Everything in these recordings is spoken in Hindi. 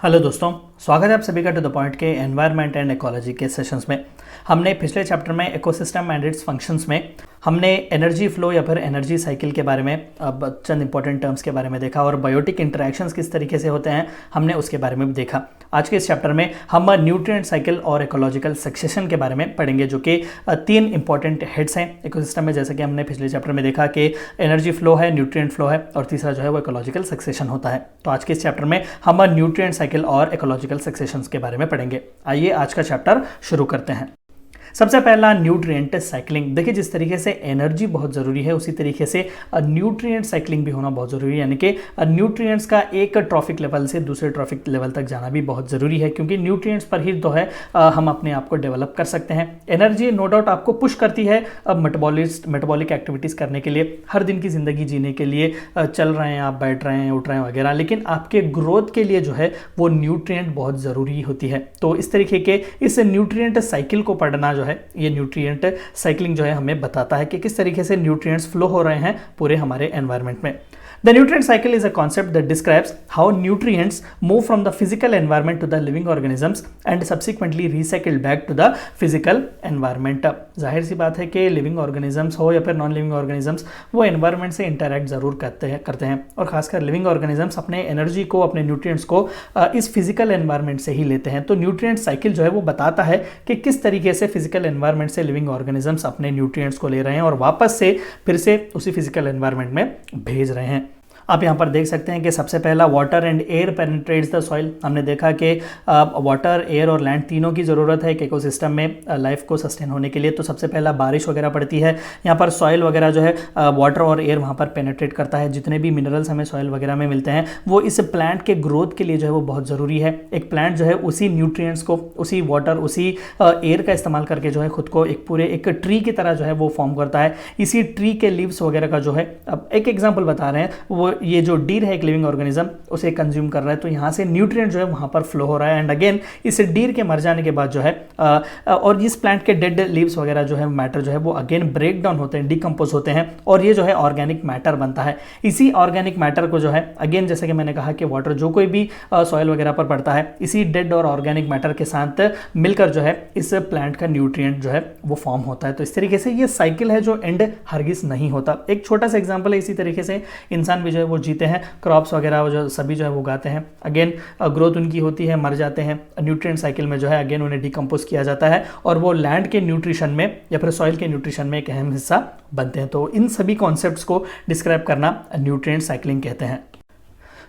हेलो दोस्तों, स्वागत है आप सभी का टू द पॉइंट के एनवायरनमेंट एंड इकोलॉजी के सेशंस में। हमने पिछले चैप्टर में इकोसिस्टम एंड इट्स फंक्शंस में हमने एनर्जी फ्लो या फिर एनर्जी साइकिल के बारे में चंद इंपॉर्टेंट टर्म्स के बारे में देखा और बायोटिक इंटरेक्शंस किस तरीके से होते हैं हमने उसके बारे में भी देखा। आज के इस चैप्टर में हम न्यूट्रिएंट साइकिल और इकोलॉजिकल सक्सेशन के बारे में पढ़ेंगे, जो कि तीन इंपॉर्टेंट हेड्स हैं इकोसिस्टम में, जैसे कि हमने पिछले चैप्टर में देखा कि एनर्जी फ्लो है, न्यूट्रिएंट फ्लो है और तीसरा जो है वो इकोलॉजिकल सक्सेशन होता है। तो आज के इस चैप्टर में हम न्यूट्रिएंट साइकिल और इकोलॉजिकल सक्सेशंस के बारे में पढ़ेंगे। आइए आज का चैप्टर शुरू करते हैं। सबसे पहला न्यूट्रिएंट साइक्लिंग। देखिए, जिस तरीके से एनर्जी बहुत ज़रूरी है उसी तरीके से न्यूट्रिएंट साइक्लिंग भी होना बहुत ज़रूरी है, यानी कि न्यूट्रिएंट्स का एक ट्रॉफिक लेवल से दूसरे ट्रॉफिक लेवल तक जाना भी बहुत ज़रूरी है, क्योंकि न्यूट्रिएंट्स पर ही तो है हम अपने आप को डेवलप कर सकते हैं। एनर्जी नो डाउट आपको पुश करती है मेटाबॉलिक एक्टिविटीज़ करने के लिए, हर दिन की ज़िंदगी जीने के लिए, चल रहे हैं आप, बैठ रहे हैं, उठ रहे हैं वगैरह, लेकिन आपके ग्रोथ के लिए जो है वो न्यूट्रिएंट बहुत ज़रूरी होती है। तो इस तरीके के इस न्यूट्रिएंट साइकिल को पढ़ना जो है, ये न्यूट्रिएंट साइक्लिंग जो है हमें बताता है कि किस तरीके से न्यूट्रिएंट्स फ्लो हो रहे हैं पूरे हमारे एनवायरनमेंट में। The nutrient cycle is a concept that describes how nutrients move from the physical environment to the living organisms and subsequently recycled back to the physical environment। जाहिर सी बात है कि लिविंग ऑर्गेनिजम्स हो या फिर नॉन लिविंग ऑर्गेनिजम्स, वो एनवायरनमेंट से इंटरैक्ट जरूर करते हैं और खासकर लिविंग ऑर्गेनिजम्स अपने एनर्जी को, अपने न्यूट्रिएंट्स को इस फिजिकल एनवायरनमेंट से ही लेते हैं। तो न्यूट्रिएंट साइकिल जो है वो बताता है कि किस तरीके से फिजिकल एनवायरनमेंट से लिविंग ऑर्गेनिजम्स अपने न्यूट्रिएंट्स को ले रहे हैं और वापस से फिर से उसी फिजिकल एनवायरनमेंट में भेज रहे हैं। आप यहाँ पर देख सकते हैं कि सबसे पहला water and air penetrates the soil. हमने देखा कि वाटर, एयर और लैंड तीनों की ज़रूरत है एक इकोसिस्टम में लाइफ को सस्टेन होने के लिए। तो सबसे पहला बारिश वगैरह पड़ती है, यहाँ पर सॉइल वगैरह जो है वाटर और एयर वहाँ पर पेनिट्रेट करता है। जितने भी मिनरल्स हमें सॉइल वगैरह में मिलते हैं वो इस प्लांट के ग्रोथ के लिए जो है वो बहुत ज़रूरी है। एक प्लांट जो है उसी न्यूट्रिएंट्स को, उसी वाटर, उसी एयर का इस्तेमाल करके जो है खुद को एक पूरे एक ट्री की तरह जो है वो फॉर्म करता है। इसी ट्री के लीव्स वगैरह का जो है, अब एक एग्जाम्पल बता रहे हैं, वो ये जो डीर है एक लिविंग ऑर्गेनिज्म, उसे कंज्यूम कर रहा है, तो यहाँ से न्यूट्रिएंट जो है वहाँ पर फ्लो हो रहा है। एंड अगेन इस डीर के मर जाने के बाद जो है और इस प्लांट के डेड लीव्स वगैरह जो है, मैटर जो है वो अगेन ब्रेक डाउन होते हैं, डिकम्पोज होते हैं और ये जो है ऑर्गेनिक मैटर बनता है। इसी ऑर्गेनिक मैटर को जो है अगेन, जैसे कि मैंने कहा कि वाटर जो कोई भी सॉइल वगैरह पर पड़ता है, इसी डेड और ऑर्गेनिक मैटर के साथ मिलकर जो है इस प्लांट का न्यूट्रिएंट जो है वो फॉर्म होता है। तो इस तरीके से ये साइकिल है जो एंड हरगिज नहीं होता। एक छोटा सा एग्जाम्पल है, इसी तरीके से इंसान भी जो है वो जीते हैं, क्रॉप्स वगैरह जो सभी जो है वो उगाते हैं, अगेन ग्रोथ उनकी होती है, मर जाते हैं, न्यूट्रिएंट साइकिल में जो है अगेन उन्हें डिकम्पोज किया जाता है और वो लैंड के न्यूट्रिशन में या फिर सॉइल के न्यूट्रिशन में एक अहम हिस्सा बनते हैं। तो इन सभी कॉन्सेप्ट्स को डिस्क्राइब करना न्यूट्रिएंट साइक्लिंग कहते हैं।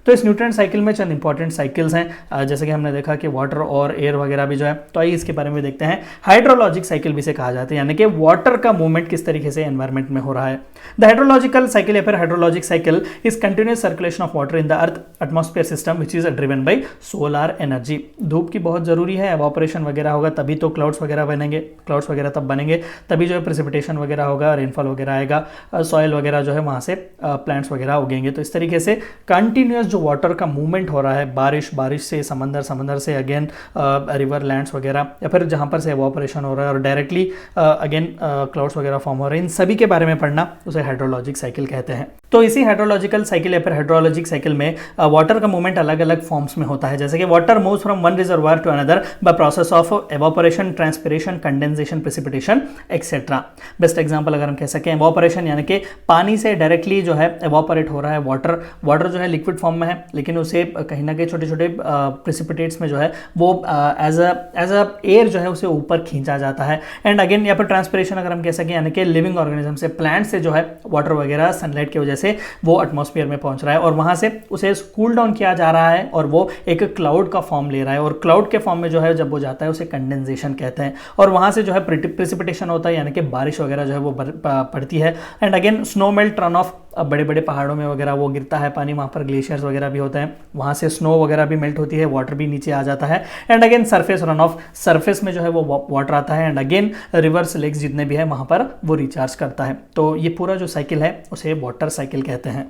तो इस न्यूट्रिएंट साइकिल में चंद इंपॉर्टेंट साइकिल्स हैं, जैसे कि हमने देखा कि वाटर और एयर वगैरह भी जो है, तो आइए इसके बारे में देखते हैं। हाइड्रोलॉजिक साइकिल भी इसे कहा जाता है, यानी कि वाटर का मूवमेंट किस तरीके से एनवायरनमेंट में हो रहा है। द हाइड्रोलॉजिकल साइकिल या फिर hydrologic cycle is continuous circulation of water in the earth atmosphere system which is driven by solar energy. धूप की बहुत जरूरी है, एवापोरेशन वगैरह होगा तभी तो क्लाउड्स वगैरह बनेंगे, क्लाउड्स वगैरह तब बनेंगे तभी जो है प्रेसिपिटेशन वगैरह होगा, रेनफॉल वगैरह आएगा, सॉइल वगैरह जो है वहाँ से प्लांट्स वगैरह उगेंगे। तो इस तरीके से कंटिन्यूअस जो वाटर का मूवमेंट हो रहा है, बारिश से समंदर, समंदर से अगेन रिवर, लैंड्स वगैरह, या फिर जहां पर से एवापोरेशन हो रहा है और डायरेक्टली अगेन क्लाउड्स वगैरह फॉर्म हो रहे हैं, इन सभी के बारे में पढ़ना उसे हाइड्रोलॉजिक साइकिल कहते हैं। तो इसी हाइड्रोलॉजिकल साइकिल या फिर हाइड्रोलॉजिक साइकिल में वाटर का मूवमेंट अलग अलग फॉर्म्स में होता है, जैसे कि water moves from one reservoir to another by process of evaporation, transpiration, condensation, precipitation etcetera. Best example अगर हम कह सकें, एवापोरेशन यानी कि पानी से डायरेक्टली जो है एवापोरेट हो रहा है वाटर जो है लिक्विड फॉर्म में है, लेकिन उसे कहीं ना कहीं छोटे छोटे प्रेसिपिटेट्स में जो है वो एज अ एयर जो है उसे ऊपर खींचा जाता है। एंड अगेन यहाँ पर ट्रांसपिरेशन अगर हम कह सकें, यानी कि लिविंग ऑर्गेनिज्म से, प्लांट से जो है वाटर वगैरह सनलाइट की वजह से वो एटमॉस्फेयर में पहुंच रहा है और वहां से उसे कूल डाउन किया जा रहा है और वो एक क्लाउड का फॉर्म ले रहा है और क्लाउड के फॉर्म में जो है जब वो जाता है उसे कंडेंसेशन कहते हैं और वहां से जो है प्रेसिपिटेशन होता है, यानी कि बारिश वगैरह जो है वो पड़ती है। And again snow melt, run of, बड़े बड़े पहाड़ों में वगैरह वो गिरता है पानी, वहाँ पर ग्लेशियर्स वगैरह भी होते हैं, वहाँ से स्नो वगैरह भी मेल्ट होती है, वाटर भी नीचे आ जाता है। And again surface run of, surface में जो है वो वाटर आता है एंड अगेन रिवर्स, लेक्स जितने भी है वहाँ पर वो रिचार्ज करता है। तो ये पूरा जो साइकिल है उसे वाटर साइकिल कहते हैं।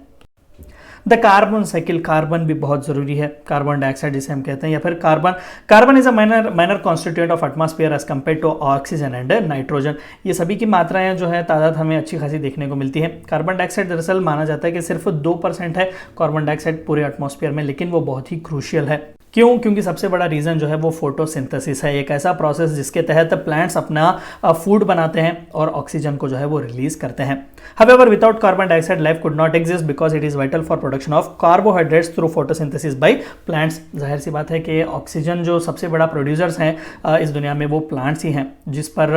द कार्बन साइकिल, कार्बन भी बहुत जरूरी है, कार्बन डाइऑक्साइड जिसे हम कहते हैं, या फिर carbon is a minor constituent of atmosphere as compare to oxygen and nitrogen. ये सभी की मात्राएं जो है तादाद हमें अच्छी खासी देखने को मिलती है। कार्बन डाइऑक्साइड दरअसल माना जाता है कि सिर्फ 2% है कार्बन डाइऑक्साइड पूरे एटमॉस्फेयर में, लेकिन वो बहुत ही क्रूशियल है। क्यों? क्योंकि सबसे बड़ा रीज़न जो है वो फोटोसिंथेसिस है, एक ऐसा प्रोसेस जिसके तहत प्लांट्स अपना फूड बनाते हैं और ऑक्सीजन को जो है वो रिलीज करते हैं। However, without carbon dioxide, life could not exist because it is vital for production of carbohydrates through photosynthesis by plants। जाहिर सी बात है कि ऑक्सीजन जो सबसे बड़ा प्रोड्यूसर्स हैं इस दुनिया में वो प्लांट्स ही हैं, जिस पर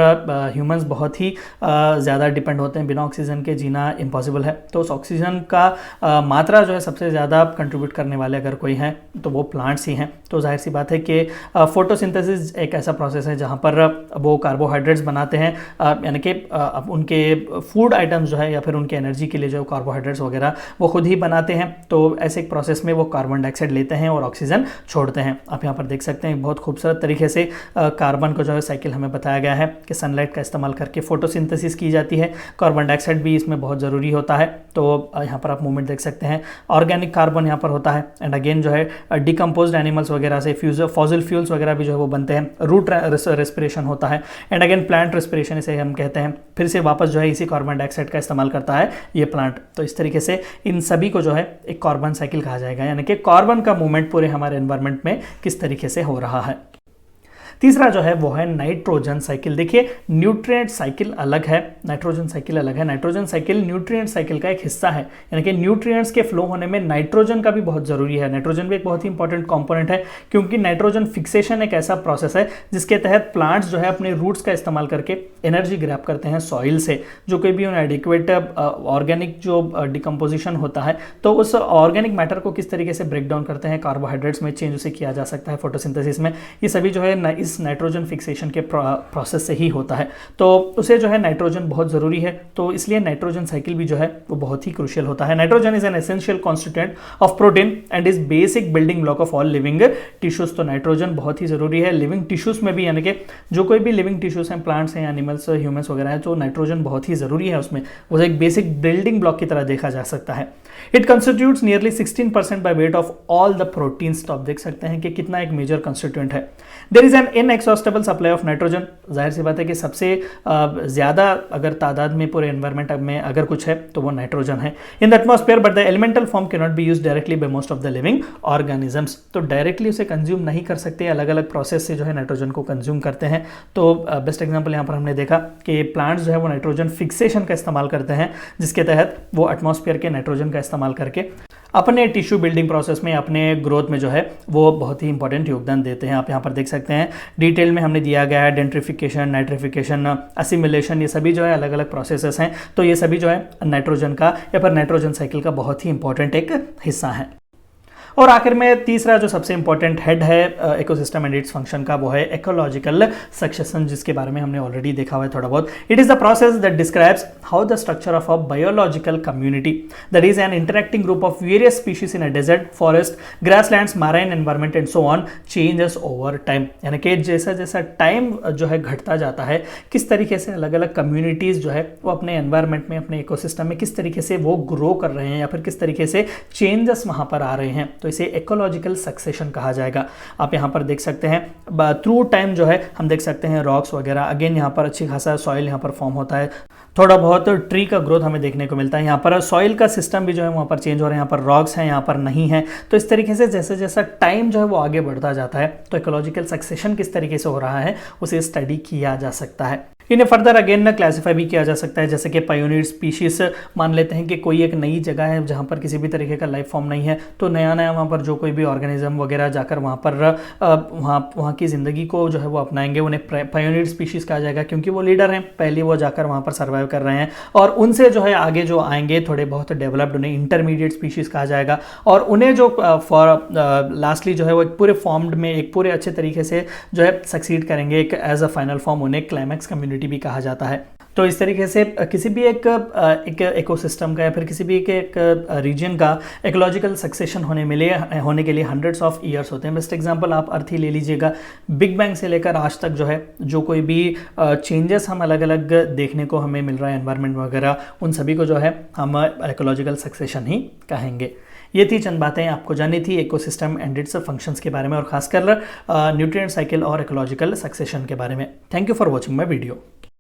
ह्यूमंस बहुत ही ज़्यादा डिपेंड होते हैं। बिना ऑक्सीजन के जीना इम्पॉसिबल है। तो उस ऑक्सीजन का मात्रा जो है सबसे ज़्यादा कंट्रीब्यूट करने वाले अगर कोई हैं तो वो प्लांट्स ही हैं। तो जाहिर सी बात है कि फोटोसिंथेसिस एक ऐसा प्रोसेस है जहाँ पर वो कार्बोहाइड्रेट्स बनाते हैं, यानी कि उनके फूड आइटम्स जो है या फिर उनके एनर्जी के लिए जो कार्बोहाइड्रेट्स वगैरह वो खुद ही बनाते हैं। तो ऐसे एक प्रोसेस में वो कार्बन डाइऑक्साइड लेते हैं और ऑक्सीजन छोड़ते हैं। आप यहाँ पर देख सकते हैं बहुत खूबसूरत तरीके से कार्बन को जो है साइकिल हमें बताया गया है कि सनलाइट का इस्तेमाल करके फोटोसिंथेसिस की जाती है। कार्बन डाइऑक्साइड भी इसमें बहुत ज़रूरी होता है। तो यहाँ पर आप मूवमेंट देख सकते हैं। ऑर्गेनिक कार्बन यहाँ पर होता है एंड अगेन जो है डिकम्पोज्ड एनिमल्स वगैरह से फॉसिल फ्यूल्स वगैरह भी जो है वो बनते हैं। रूट रेस्पिरेशन होता है एंड अगेन प्लांट रेस्पिरेशन इसे हम कहते हैं। फिर से वापस जो है इसी कार्बन डाइऑक्साइड का इस्तेमाल करता है ये प्लांट। तो इस तरीके से इन सभी को जो है एक कार्बन साइकिल कहा जाएगा, यानी कि कार्बन का मूवमेंट पूरे हमारे एनवायरनमेंट में किस तरीके से हो रहा है। तीसरा जो है वो है नाइट्रोजन साइकिल। देखिए न्यूट्रिएंट साइकिल अलग है, नाइट्रोजन साइकिल अलग है। नाइट्रोजन साइकिल न्यूट्रिएंट साइकिल का एक हिस्सा है, यानी कि न्यूट्रिएंट्स के फ्लो होने में नाइट्रोजन का भी बहुत जरूरी है। नाइट्रोजन भी एक बहुत ही इंपॉर्टेंट कंपोनेंट है, क्योंकि नाइट्रोजन फिक्सेशन एक ऐसा प्रोसेस है जिसके तहत प्लांट्स जो है अपने रूट्स का इस्तेमाल करके एनर्जी ग्रैब करते हैं सॉइल से। जो कोई भी एडिक्वेट ऑर्गेनिक जो डिकम्पोजिशन होता है तो उस ऑर्गेनिक मैटर को किस तरीके से ब्रेक डाउन करते हैं, कार्बोहाइड्रेट्स में चेंज उसे किया जा सकता है फोटोसिंथेसिस में। ये सभी जो है इस नाइट्रोजन फिक्सेशन के प्रोसेस से ही होता है। तो उसे जो है नाइट्रोजन बहुत ज़रूरी है। तो इसलिए नाइट्रोजन साइकिल भी जो है वो बहुत ही क्रूशियल होता है। Nitrogen is an essential constituent of protein and is basic building block of all living tissues. तो नाइट्रोजन बहुत ही ज़रूरी है लिविंग टिश्यूज में भी, यानी कि जो कोई भी लिविंग टिश्यूज हैं, प्लांट्स हैं, एनिमल्स, ह्यूमंस वगैरह है, तो नाइट्रोजन बहुत ही ज़रूरी है उसमें। वो एक बेसिक बिल्डिंग ब्लॉक की तरह देखा जा सकता है। It constitutes nearly 16% by weight of all the proteins. तो आप देख सकते हैं कि कितना एक मेजर कंस्टिट्यूएंट है। There is an inexhaustible supply of nitrogen. जाहिर सी बात है कि सबसे ज़्यादा अगर तादाद में पूरे एनवायरमेंट में अगर कुछ है तो वो नाइट्रोजन है in the atmosphere, but the elemental form can not be used directly by most of the living organisms. तो डायरेक्टली उसे कंज्यूम नहीं कर सकते, अलग अलग प्रोसेस से जो है नाइट्रोजन को कंज्यूम करते हैं। तो बेस्ट एग्जाम्पल यहाँ पर हमने देखा कि प्लांट्स जो है वो नाइट्रोजन फिक्सेशन का इस्तेमाल करते हैं, जिसके तहत वो एटमॉस्फेयर के नाइट्रोजन का इस्तेमाल करके अपने टिश्यू बिल्डिंग प्रोसेस में, अपने ग्रोथ में जो है वो बहुत ही इंपॉर्टेंट योगदान देते हैं। आप यहाँ पर देख सकते हैं डिटेल में हमने दिया गया है डेंट्रिफिकेशन, नाइट्रिफिकेशन, असिमिलेशन, ये सभी जो है अलग अलग प्रोसेसेस हैं। तो ये सभी जो है नाइट्रोजन का या फिर नाइट्रोजन साइकिल का बहुत ही इंपॉर्टेंट एक हिस्सा है। और आखिर में तीसरा जो सबसे इंपॉर्टेंट हेड है इकोसिस्टम एंड इट्स फंक्शन का, वो है इकोलॉजिकल सक्सेशन, जिसके बारे में हमने ऑलरेडी देखा हुआ है थोड़ा बहुत। It is the process that describes how the structure of a biological community that is an interacting group of various species in a desert, forest, grasslands, marine environment and so on changes over time. यानी कि जैसा जैसा टाइम जो है घटता जाता है, किस तरीके से अलग अलग कम्युनिटीज़ जो है वो अपने एनवायरमेंट में, अपने इकोसिस्टम में किस तरीके से वो ग्रो कर रहे हैं या फिर किस तरीके से चेंजेस वहाँ पर आ रहे हैं। तो इसे इकोलॉजिकल सक्सेशन कहा जाएगा। आप यहाँ पर देख सकते हैं थ्रू टाइम जो है हम देख सकते हैं रॉक्स वगैरह, अगेन यहाँ पर अच्छी खासा सॉइल यहाँ पर फॉर्म होता है, थोड़ा बहुत ट्री का ग्रोथ हमें देखने को मिलता है। यहाँ पर सॉइल का सिस्टम भी जो है वहाँ पर चेंज हो रहा है, यहाँ पर रॉक्स हैं, यहाँ पर नहीं है। तो इस तरीके से जैसे जैसा टाइम जो है वो आगे बढ़ता जाता है, तो इकोलॉजिकल सक्सेशन किस तरीके से हो रहा है उसे स्टडी किया जा सकता है। इन्हें फर्दर अगेन क्लासीफाई भी किया जा सकता है, जैसे कि पायोनियर स्पीशीज। मान लेते हैं कि कोई एक नई जगह है जहाँ पर किसी भी तरीके का लाइफ फॉर्म नहीं है, तो नया नया वहाँ पर जो कोई भी ऑर्गेनिज्म वगैरह जाकर वहाँ पर वहाँ की ज़िंदगी को जो है वो अपनाएंगे, उन्हें पायोनियर स्पीशीज़ कहा जाएगा, क्योंकि वो लीडर हैं, पहले वो जाकर वहाँ पर सर्वाइव कर रहे हैं। और उनसे जो है आगे जो आएंगे थोड़े बहुत डेवलप्ड, उन्हें इंटरमीडिएट स्पीशीज़ कहा जाएगा। और उन्हें जो लास्टली जो है वो एक पूरे फॉर्मड में, एक पूरे अच्छे तरीके से जो है सक्सीड करेंगे, एक एज अ फाइनल फॉर्म, उन्हें क्लाइमैक्स कम्युनिटी भी कहा जाता है। तो इस तरीके से किसी भी एक इकोसिस्टम का या फिर किसी भी एक रीजन का इकोलॉजिकल सक्सेशन होने के लिए हंड्रेड्स ऑफ ईयर्स होते हैं। बेस्ट एग्जांपल आप अर्थ ही ले लीजिएगा, बिग बैंग से लेकर आज तक जो है जो कोई भी चेंजेस हम अलग अलग देखने को हमें मिल रहा है एनवायरनमेंट वगैरह, उन सभी को जो है हम इकोलॉजिकल सक्सेशन ही कहेंगे। ये थी चंद बातें आपको जाननी थी इकोसिस्टम एंड इट्स फंक्शंस के बारे में, और खासकर न्यूट्रिएंट साइकिल और इकोलॉजिकल सक्सेशन के बारे में। Thank you for watching my video.